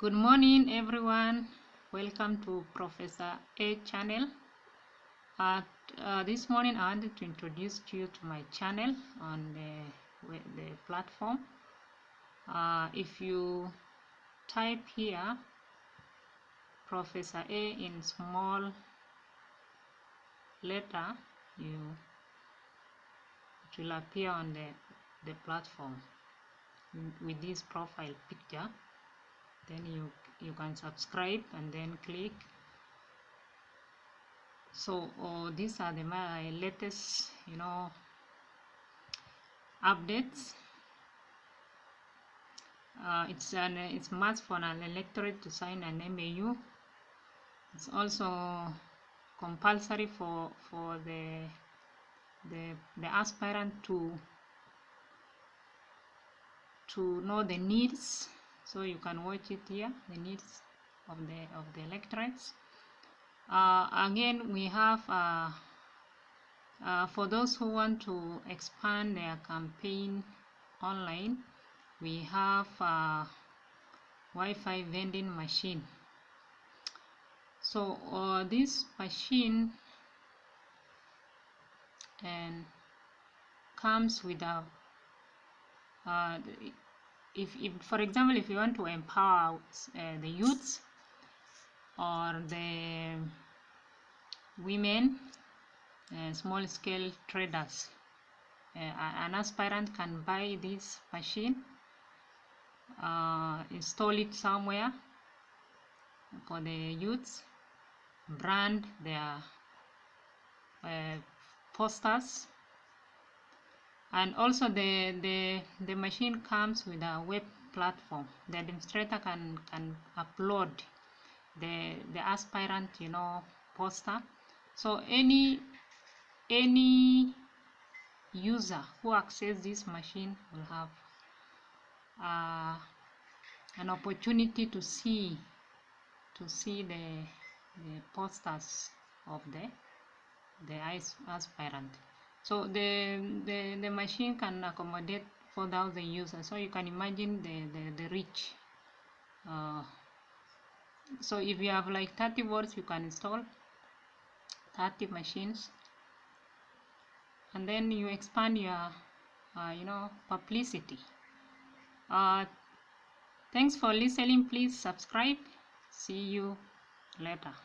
Good morning, everyone. Welcome to Professor A channel. This morning, I wanted to introduce you to my channel on the platform. If you type here Professor A in small letter, it will appear on the platform with this profile picture. Then you can subscribe and then click. So these are my latest updates. It's must for an electorate to sign an MAU. It's also compulsory for the aspirant to know the needs. So you can watch it here, the needs of the electorates. Again, we have for those who want to expand their campaign online, we have Wi-Fi vending machine. So this machine comes with a if for example, if you want to empower the youths or the women, small scale traders, an aspirant can buy this machine, install it somewhere for the youths, brand their posters, and also the machine comes with a web platform. The administrator can upload the aspirant poster. So any user who accesses this machine will have an opportunity to see the posters of the aspirant. So the machine can accommodate 4,000 users. So you can imagine the reach. So if you have like 30 wards, you can install 30 machines, and then you expand your publicity. Thanks for listening. Please subscribe. See you later.